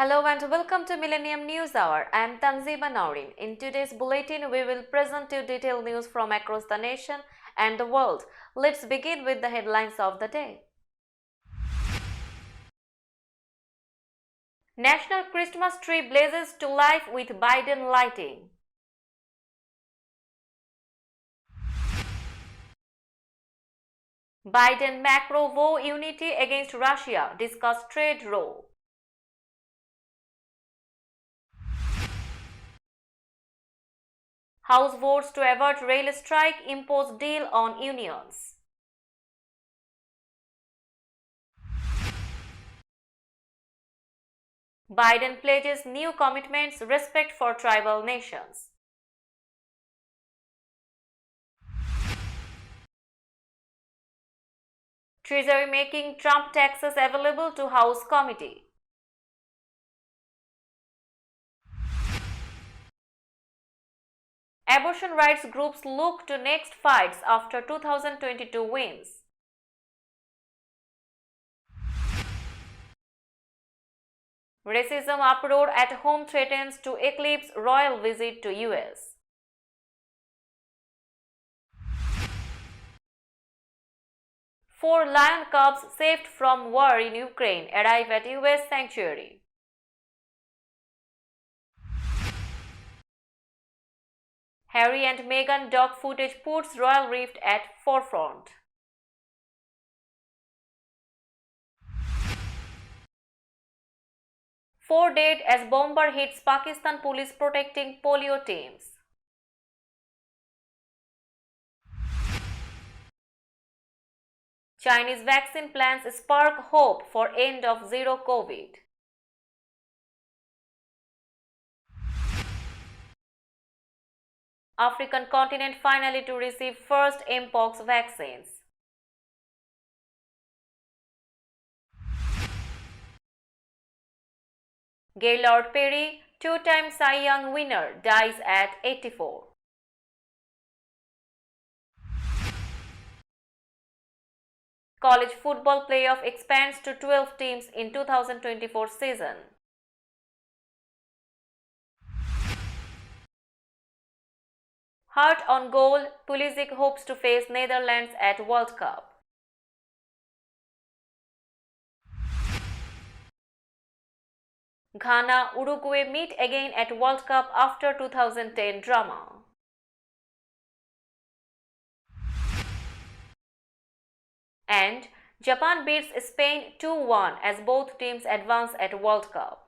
Hello and welcome to Millennium News Hour. I am Tanzima Naurin. In today's bulletin, we will present you detailed news from across the nation and the world. Let's begin with the headlines of the day. National Christmas tree blazes to life with Biden lighting. Biden-Macron vow unity against Russia, discuss trade row. House votes to avert rail strike, impose deal on unions. Biden pledges new commitments, respect for tribal nations. Treasury making Trump taxes available to House committee. Abortion rights groups look to next fights after 2022 wins. Racism uproar at home threatens to eclipse royal visit to US. Four lion cubs saved from war in Ukraine arrive at US sanctuary. Harry and Meghan dog footage puts royal rift at forefront. Four dead as bomber hits Pakistan police protecting polio teams. Chinese vaccine plans spark hope for end of zero COVID. African continent finally to receive first Mpox vaccines. Gaylord Perry, two-time Cy Young winner, dies at 84. College football playoff expands to 12 teams in 2024 season. Heart on goal, Pulisic hopes to face Netherlands at World Cup. Ghana, Uruguay meet again at World Cup after 2010 drama. And Japan beats Spain 2-1 as both teams advance at World Cup.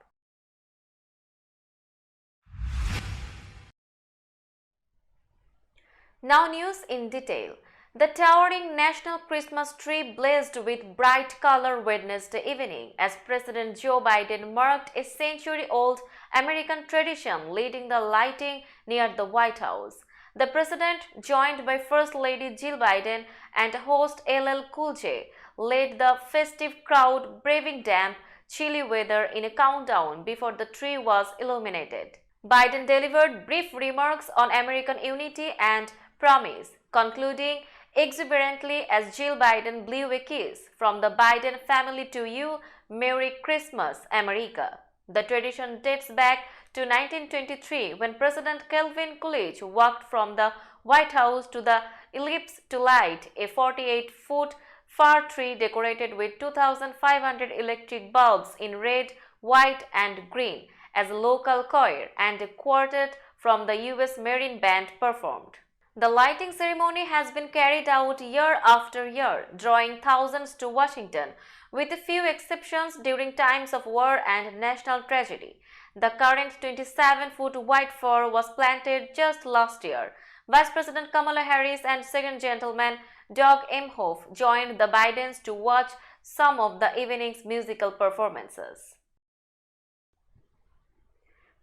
Now news in detail. The towering national Christmas tree blazed with bright color Wednesday evening as President Joe Biden marked a century-old American tradition leading the lighting near the White House. The president, joined by First Lady Jill Biden and host LL Cool J, led the festive crowd braving damp, chilly weather in a countdown before the tree was illuminated. Biden delivered brief remarks on American unity and promise, concluding exuberantly as Jill Biden blew a kiss from the Biden family to you, Merry Christmas, America. The tradition dates back to 1923 when President Calvin Coolidge walked from the White House to the ellipse to light a 48-foot fir tree decorated with 2,500 electric bulbs in red, white and green as a local choir and a quartet from the US Marine Band performed. The lighting ceremony has been carried out year after year, drawing thousands to Washington, with a few exceptions during times of war and national tragedy. The current 27-foot white fir was planted just last year. Vice President Kamala Harris and Second Gentleman Doug Emhoff joined the Bidens to watch some of the evening's musical performances.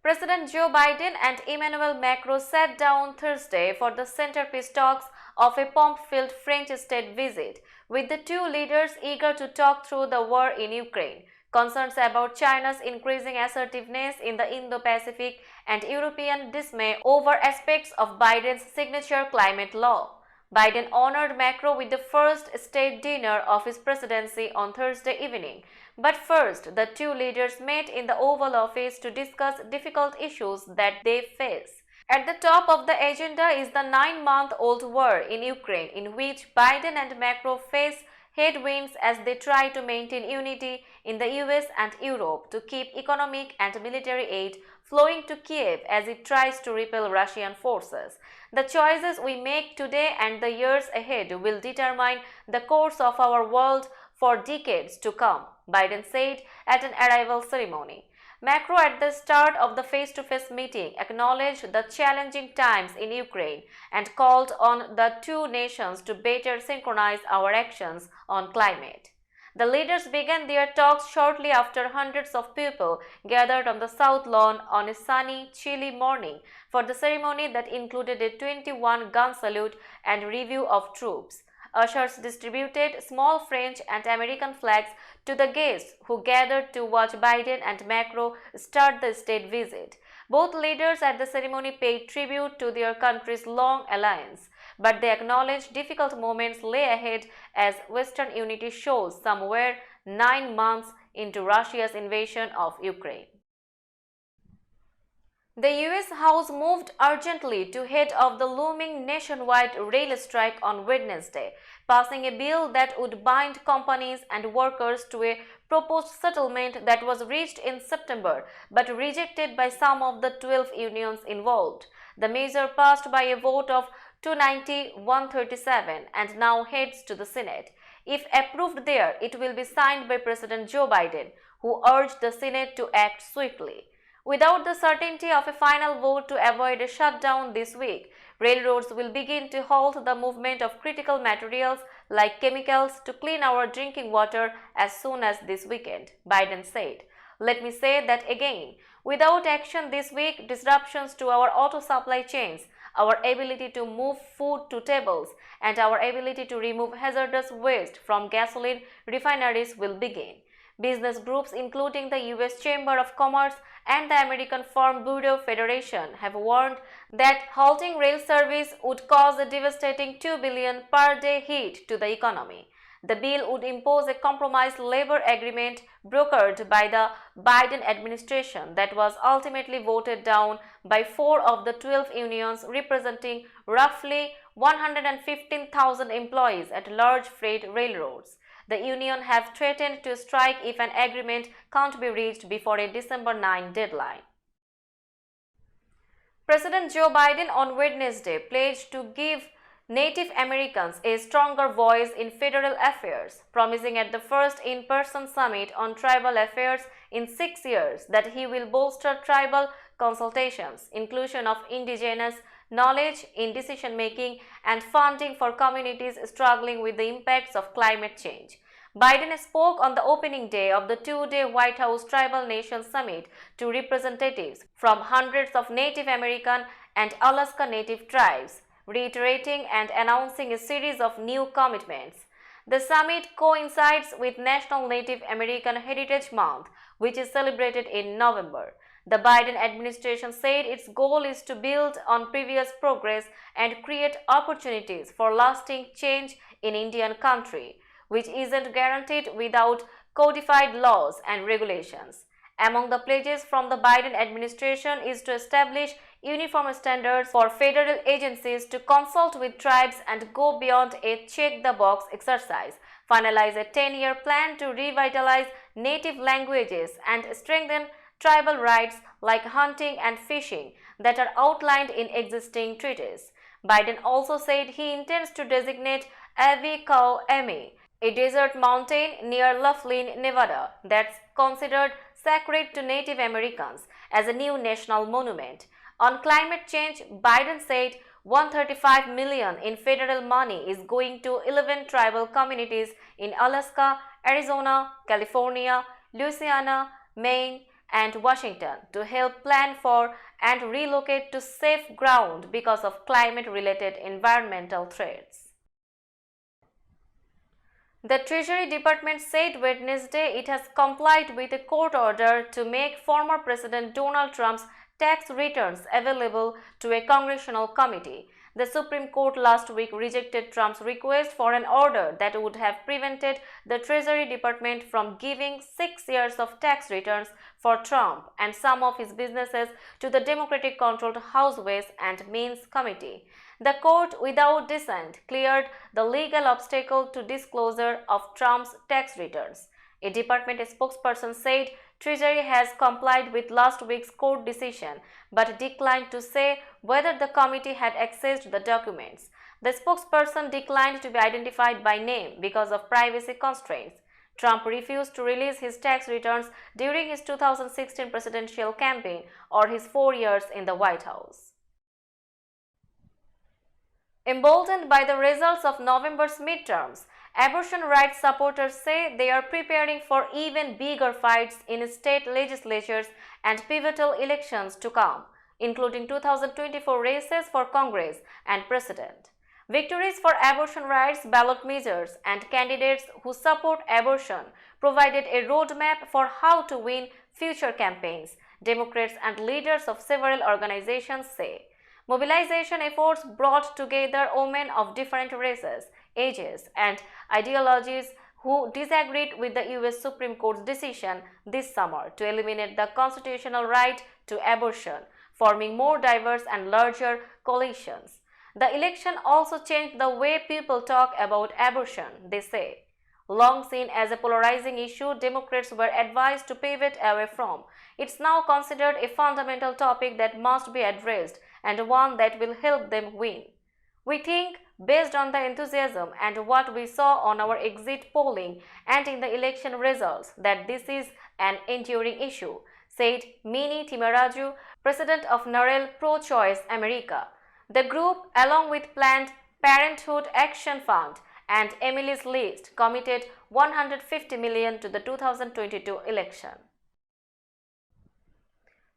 President Joe Biden and Emmanuel Macron sat down Thursday for the centerpiece talks of a pomp-filled French state visit, with the two leaders eager to talk through the war in Ukraine, concerns about China's increasing assertiveness in the Indo-Pacific, and European dismay over aspects of Biden's signature climate law. Biden honored Macron with the first state dinner of his presidency on Thursday evening. But first, the two leaders met in the Oval Office to discuss difficult issues that they face. At the top of the agenda is the 9-month-old war in Ukraine, in which Biden and Macron face headwinds as they try to maintain unity in the US and Europe to keep economic and military aid flowing to Kiev as it tries to repel Russian forces. The choices we make today and the years ahead will determine the course of our world for decades to come, Biden said at an arrival ceremony. Macron, at the start of the face-to-face meeting, acknowledged the challenging times in Ukraine and called on the two nations to better synchronize our actions on climate. The leaders began their talks shortly after hundreds of people gathered on the South Lawn on a sunny, chilly morning for the ceremony that included a 21-gun salute and review of troops. Ushers distributed small French and American flags to the guests who gathered to watch Biden and Macron start the state visit. Both leaders at the ceremony paid tribute to their country's long alliance, but they acknowledged difficult moments lay ahead as Western unity shows somewhere 9 months into Russia's invasion of Ukraine. The US House moved urgently to head off the looming nationwide rail strike on Wednesday, passing a bill that would bind companies and workers to a proposed settlement that was reached in September but rejected by some of the 12 unions involved. The measure passed by a vote of 290-137 and now heads to the Senate. If approved there, it will be signed by President Joe Biden, who urged the Senate to act swiftly. Without the certainty of a final vote to avoid a shutdown this week, railroads will begin to halt the movement of critical materials like chemicals to clean our drinking water as soon as this weekend, Biden said. Let me say that again. Without action this week, disruptions to our auto supply chains, our ability to move food to tables, and our ability to remove hazardous waste from gasoline refineries will begin. Business groups including the US Chamber of Commerce and the American Farm Bureau Federation have warned that halting rail service would cause a devastating $2 billion per day hit to the economy. The bill would impose a compromise labor agreement brokered by the Biden administration that was ultimately voted down by 4 of the 12 unions representing roughly 115,000 employees at large freight railroads. The union have threatened to strike if an agreement can't be reached before a December 9 deadline. President Joe Biden on Wednesday pledged to give Native Americans a stronger voice in federal affairs, promising at the first in-person summit on tribal affairs in 6 years that he will bolster tribal consultations, inclusion of indigenous knowledge in decision-making, and funding for communities struggling with the impacts of climate change. Biden spoke on the opening day of the 2-day White House Tribal Nations Summit to representatives from hundreds of Native American and Alaska Native tribes, reiterating and announcing a series of new commitments. The summit coincides with National Native American Heritage Month, which is celebrated in November. The Biden administration said its goal is to build on previous progress and create opportunities for lasting change in Indian country, which isn't guaranteed without codified laws and regulations. Among the pledges from the Biden administration is to establish uniform standards for federal agencies to consult with tribes and go beyond a check-the-box exercise, finalize a 10-year plan to revitalize native languages, and strengthen tribal rights like hunting and fishing that are outlined in existing treaties. Biden also said he intends to designate Avi-Kao-Emi, a desert mountain near Laughlin, Nevada, that's considered sacred to Native Americans, as a new national monument. On climate change, Biden said $135 million in federal money is going to 11 tribal communities in Alaska, Arizona, California, Louisiana, Maine, and Washington to help plan for and relocate to safe ground because of climate-related environmental threats. The Treasury Department said Wednesday it has complied with a court order to make former President Donald Trump's tax returns available to a congressional committee. The Supreme Court last week rejected Trump's request for an order that would have prevented the Treasury Department from giving 6 years of tax returns for Trump and some of his businesses to the Democratic-controlled House Ways and Means Committee. The court, without dissent, cleared the legal obstacle to disclosure of Trump's tax returns. A department spokesperson said Treasury has complied with last week's court decision but declined to say whether the committee had accessed the documents. The spokesperson declined to be identified by name because of privacy constraints. Trump refused to release his tax returns during his 2016 presidential campaign or his 4 years in the White House. Emboldened by the results of November's midterms, abortion rights supporters say they are preparing for even bigger fights in state legislatures and pivotal elections to come, including 2024 races for Congress and President. Victories for abortion rights ballot measures and candidates who support abortion provided a roadmap for how to win future campaigns, Democrats and leaders of several organizations say. Mobilization efforts brought together women of different races, ages, and ideologies who disagreed with the US Supreme Court's decision this summer to eliminate the constitutional right to abortion, forming more diverse and larger coalitions. The election also changed the way people talk about abortion, they say. Long seen as a polarizing issue, Democrats were advised to pivot away from. It's now considered a fundamental topic that must be addressed and one that will help them win. We think, based on the enthusiasm and what we saw on our exit polling and in the election results, that this is an enduring issue, said Mini Timaraju, president of NAREL Pro-Choice America. The group, along with Planned Parenthood Action Fund and Emily's List, committed $150 million to the 2022 election.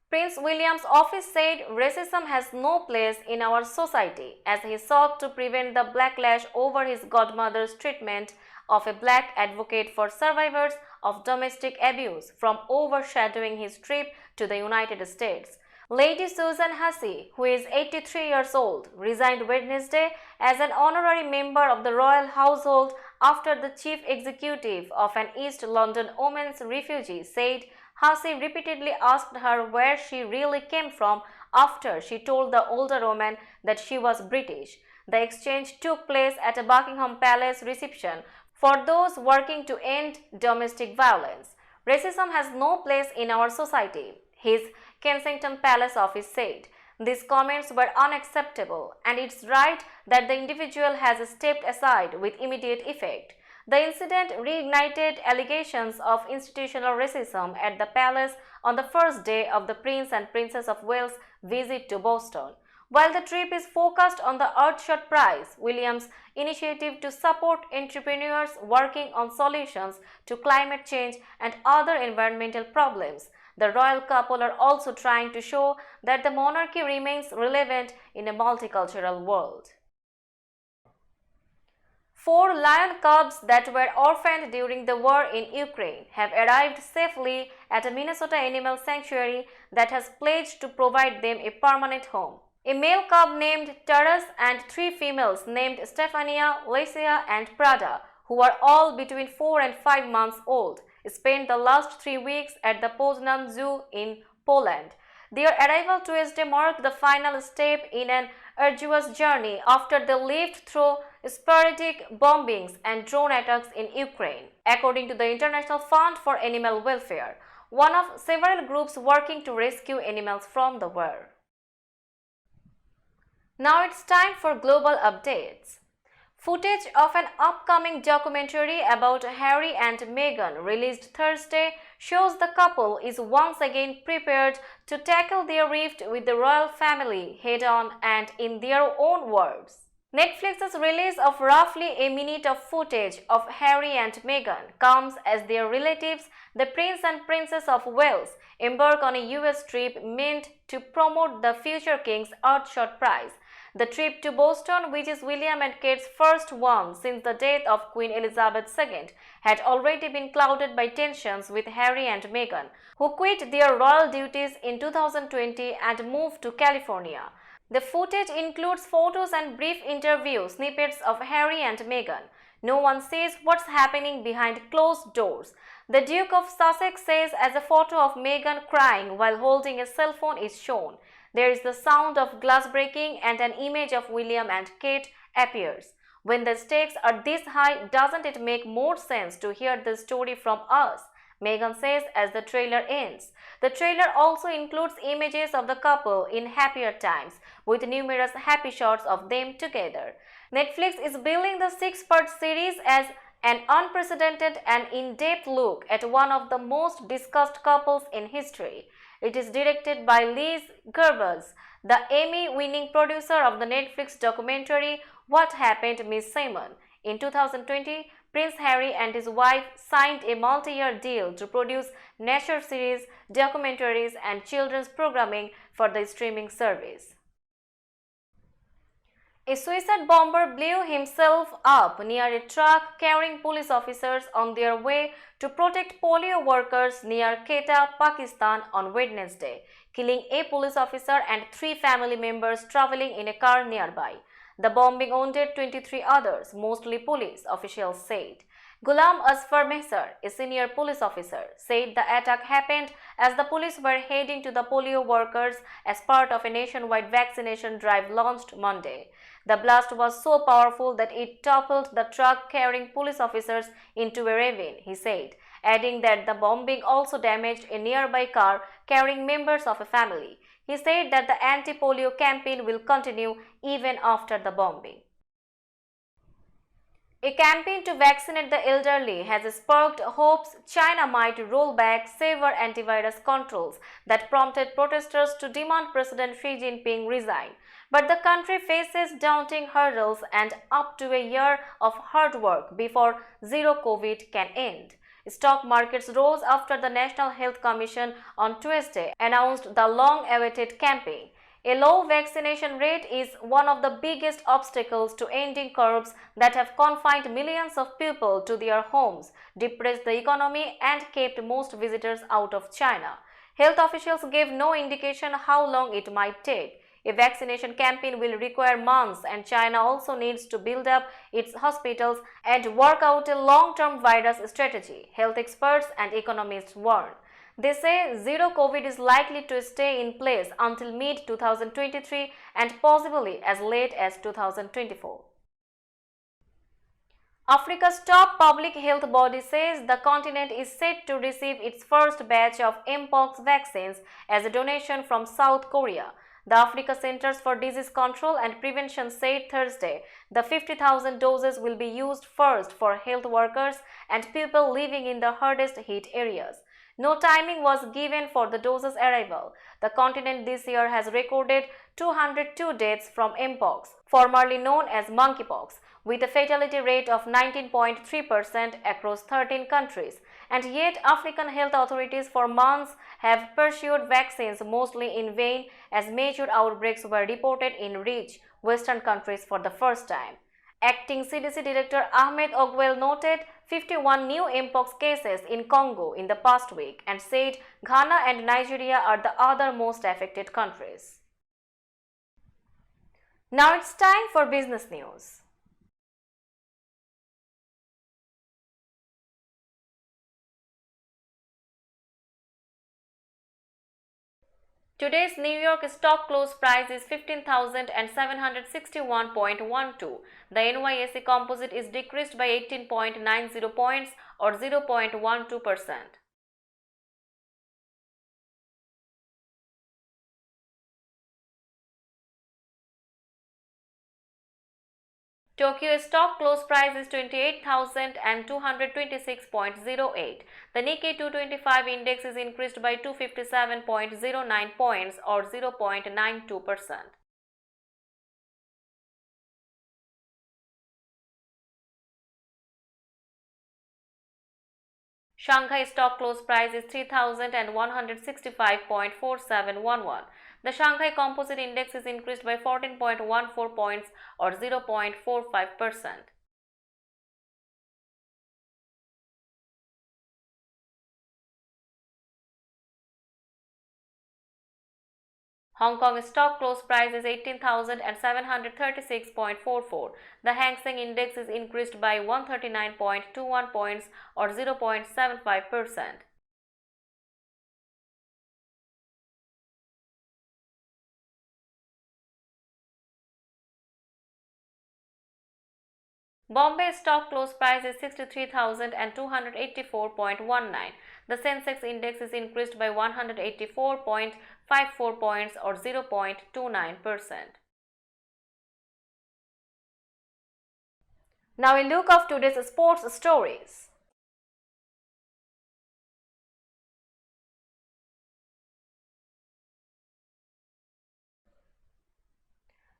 Prince William's office said racism has no place in our society as he sought to prevent the backlash over his godmother's treatment of a black advocate for survivors of domestic abuse from overshadowing his trip to the United States. Lady Susan Hussey, who is 83 years old, resigned Wednesday as an honorary member of the royal household after the chief executive of an East London women's refugee said Hussey repeatedly asked her where she really came from after she told the older woman that she was British. The exchange took place at a Buckingham Palace reception for those working to end domestic violence. Racism has no place in our society, his Kensington Palace office said. These comments were unacceptable, and it's right that the individual has stepped aside with immediate effect. The incident reignited allegations of institutional racism at the palace on the first day of the Prince and Princess of Wales' visit to Boston. While the trip is focused on the Earthshot Prize, Williams' initiative to support entrepreneurs working on solutions to climate change and other environmental problems, the royal couple are also trying to show that the monarchy remains relevant in a multicultural world. 4 lion cubs that were orphaned during the war in Ukraine have arrived safely at a Minnesota animal sanctuary that has pledged to provide them a permanent home. A male cub named Taras and 3 females named Stefania, Lesia, and Prada, who are all between 4 and 5 months old, spent the last 3 weeks at the Poznan Zoo in Poland. Their arrival Tuesday marked the final step in an arduous journey after they lived through sporadic bombings and drone attacks in Ukraine, according to the International Fund for Animal Welfare, one of several groups working to rescue animals from the war. Now it's time for global updates. Footage of an upcoming documentary about Harry and Meghan released Thursday shows the couple is once again prepared to tackle their rift with the royal family head-on and in their own words. Netflix's release of roughly a minute of footage of Harry and Meghan comes as their relatives, the Prince and Princess of Wales, embark on a US trip meant to promote the future King's Earthshot Prize. The trip to Boston, which is William and Kate's first one since the death of Queen Elizabeth II, had already been clouded by tensions with Harry and Meghan, who quit their royal duties in 2020 and moved to California. The footage includes photos and brief interview snippets of Harry and Meghan. No one says what's happening behind closed doors. The Duke of Sussex says as a photo of Meghan crying while holding a cell phone is shown. There is the sound of glass breaking and an image of William and Kate appears. When the stakes are this high, doesn't it make more sense to hear the story from us? Meghan says as the trailer ends. The trailer also includes images of the couple in happier times, with numerous happy shots of them together. Netflix is billing the six-part series as an unprecedented and in-depth look at one of the most discussed couples in history. It is directed by Liz Gerbers, the Emmy-winning producer of the Netflix documentary What Happened, Miss Simon. In 2020, Prince Harry and his wife signed a multi-year deal to produce nature series, documentaries, and children's programming for the streaming service. A suicide bomber blew himself up near a truck carrying police officers on their way to protect polio workers near Quetta, Pakistan on Wednesday, killing a police officer and 3 family members traveling in a car nearby. The bombing wounded 23 others, mostly police, officials said. Ghulam Asfar Mehsar, a senior police officer, said the attack happened as the police were heading to the polio workers as part of a nationwide vaccination drive launched Monday. The blast was so powerful that it toppled the truck carrying police officers into a ravine, he said, adding that the bombing also damaged a nearby car carrying members of a family. He said that the anti-polio campaign will continue even after the bombing. A campaign to vaccinate the elderly has sparked hopes China might roll back severe antivirus controls that prompted protesters to demand President Xi Jinping resign. But the country faces daunting hurdles and up to a year of hard work before zero COVID can end. Stock markets rose after the National Health Commission on Tuesday announced the long-awaited campaign. A low vaccination rate is one of the biggest obstacles to ending curbs that have confined millions of people to their homes, depressed the economy, and kept most visitors out of China. Health officials gave no indication how long it might take. A vaccination campaign will require months, and China also needs to build up its hospitals and work out a long-term virus strategy, health experts and economists warn. They say zero COVID is likely to stay in place until mid-2023 and possibly as late as 2024. Africa's top public health body says the continent is set to receive its first batch of Mpox vaccines as a donation from South Korea. The Africa Centers for Disease Control and Prevention said Thursday the 50,000 doses will be used first for health workers and people living in the hardest hit areas. No timing was given for the doses' arrival. The continent this year has recorded 202 deaths from Mpox, formerly known as monkeypox, with a fatality rate of 19.3% across 13 countries. And yet, African health authorities for months have pursued vaccines mostly in vain as major outbreaks were reported in rich Western countries for the first time. Acting CDC Director Ahmed Ogwell noted 51 new Mpox cases in Congo in the past week and said Ghana and Nigeria are the other most affected countries. Now it's time for business news. Today's New York stock close price is 15,761.12. The NYSE composite is decreased by 18.90 points or 0.12%. Tokyo stock close price is 28,226.08. The Nikkei 225 index is increased by 257.09 points or 0.92%. Shanghai stock close price is 3,165.4711. The Shanghai Composite Index is increased by 14.14 points or 0.45%. Hong Kong stock close price is 18,736.44. The Hang Seng Index is increased by 139.21 points or 0.75%. Bombay stock close price is 63,284.19. The Sensex index is increased by 184.54 points or 0.29%. Now a look of today's sports stories.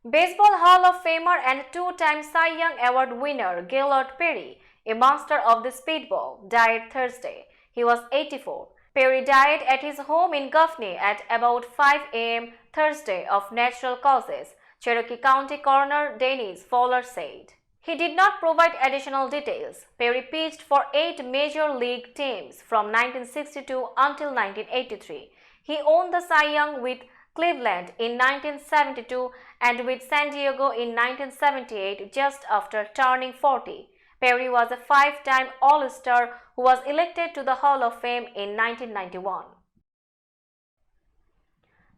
Baseball Hall of Famer and two-time Cy Young Award winner Gaylord Perry, a master of the speedball, died Thursday. He was 84. Perry died at his home in Guffney at about 5 a.m. Thursday of natural causes, Cherokee County Coroner Dennis Fowler said. He did not provide additional details. Perry pitched for 8 major league teams from 1962 until 1983. He won the Cy Young with Cleveland in 1972 and with San Diego in 1978 just after turning 40. Perry was a 5-time All-Star who was elected to the Hall of Fame in 1991.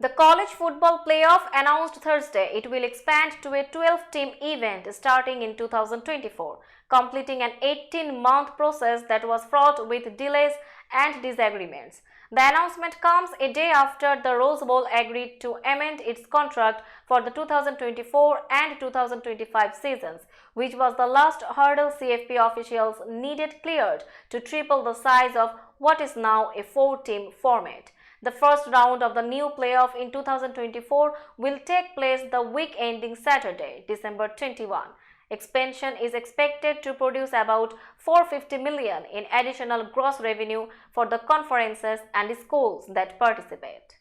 The college football playoff announced Thursday it will expand to a 12-team event starting in 2024, completing an 18-month process that was fraught with delays and disagreements. The announcement comes a day after the Rose Bowl agreed to amend its contract for the 2024 and 2025 seasons, which was the last hurdle CFP officials needed cleared to triple the size of what is now a 4-team format. The first round of the new playoff in 2024 will take place the week ending Saturday, December 21. Expansion is expected to produce about $450 million in additional gross revenue for the conferences and schools that participate.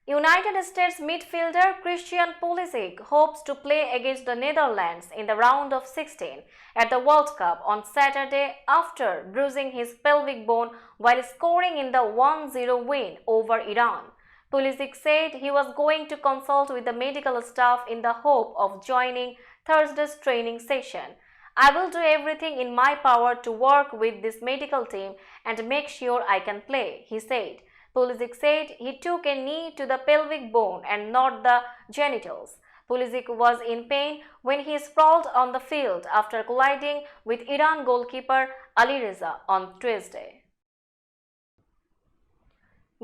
United States midfielder Christian Pulisic hopes to play against the Netherlands in the round of 16 at the World Cup on Saturday after bruising his pelvic bone while scoring in the 1-0 win over Iran. Pulisic said he was going to consult with the medical staff in the hope of joining Thursday's training session. I will do everything in my power to work with this medical team and make sure I can play, he said. Pulisic said he took a knee to the pelvic bone and not the genitals. Pulisic was in pain when he sprawled on the field after colliding with Iran goalkeeper Ali Reza on Tuesday.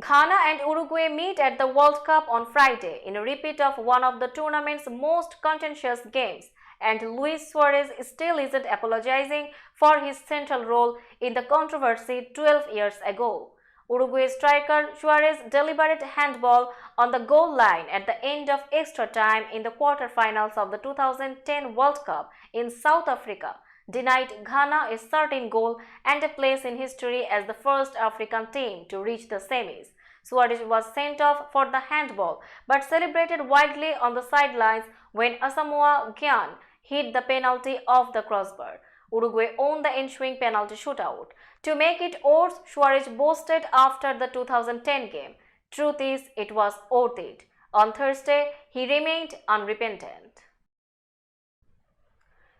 Ghana and Uruguay meet at the World Cup on Friday in a repeat of one of the tournament's most contentious games, and Luis Suarez still isn't apologizing for his central role in the controversy 12 years ago. Uruguay striker Suarez's deliberate handball on the goal line at the end of extra time in the quarterfinals of the 2010 World Cup in South Africa denied Ghana a certain goal and a place in history as the first African team to reach the semis. Suarez was sent off for the handball but celebrated wildly on the sidelines when Asamoah Gyan hit the penalty off the crossbar. Uruguay won the ensuing penalty shootout. To make it worse, Suarez boasted after the 2010 game. Truth is, it was worth it. On Thursday, he remained unrepentant.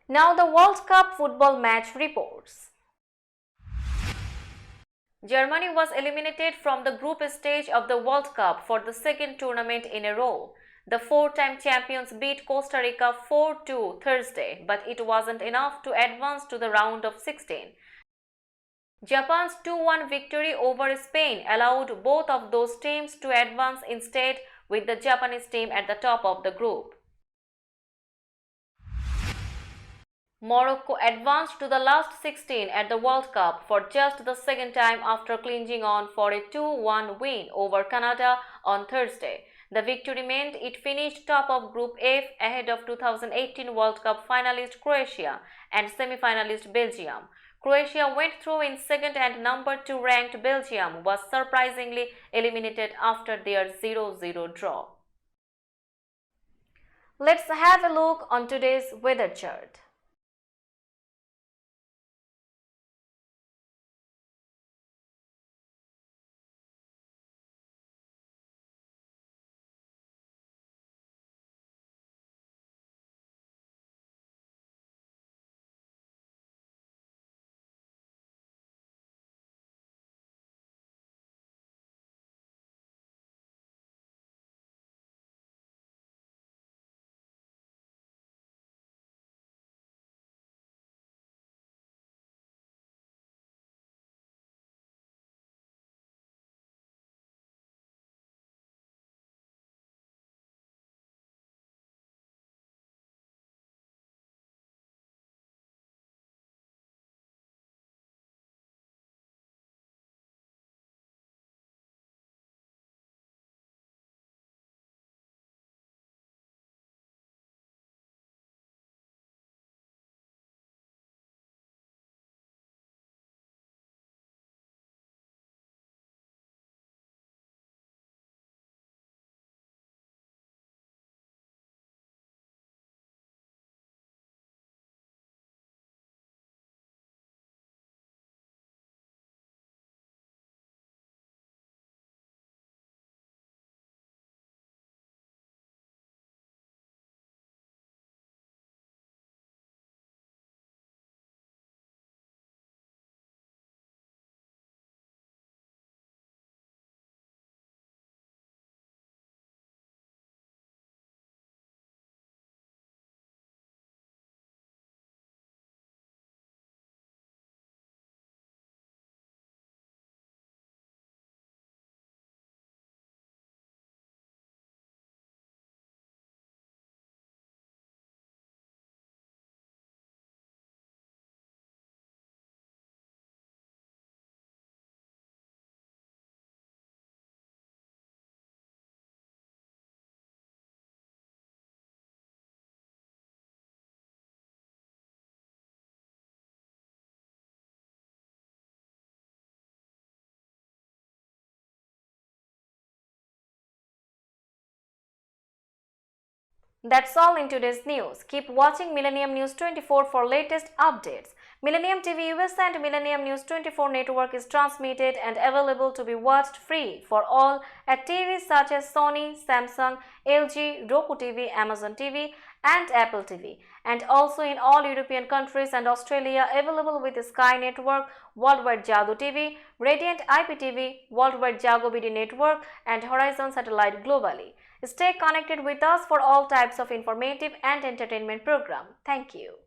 Now the World Cup football match reports. Germany was eliminated from the group stage of the World Cup for the second tournament in a row. The 4-time champions beat Costa Rica 4-2 Thursday, but it wasn't enough to advance to the round of 16. Japan's 2-1 victory over Spain allowed both of those teams to advance instead, with the Japanese team at the top of the group. Morocco advanced to the last 16 at the World Cup for just the second time after clinging on for a 2-1 win over Canada on Thursday. The victory meant it finished top of Group F ahead of 2018 World Cup finalist Croatia and semi-finalist Belgium. Croatia went through in second and number 2 ranked Belgium was surprisingly eliminated after their 0-0 draw. Let's have a look on today's weather chart. That's all in today's news. Keep watching Millennium News 24 for latest updates. Millennium TV US and Millennium News 24 network is transmitted and available to be watched free for all at TVs such as Sony, Samsung, LG, Roku TV, Amazon TV and Apple TV, and also in all European countries and Australia available with Sky Network, Worldwide Jago TV, Radiant IPTV, Worldwide Jago BD Network and Horizon Satellite globally. Stay connected with us for all types of informative and entertainment program. Thank you.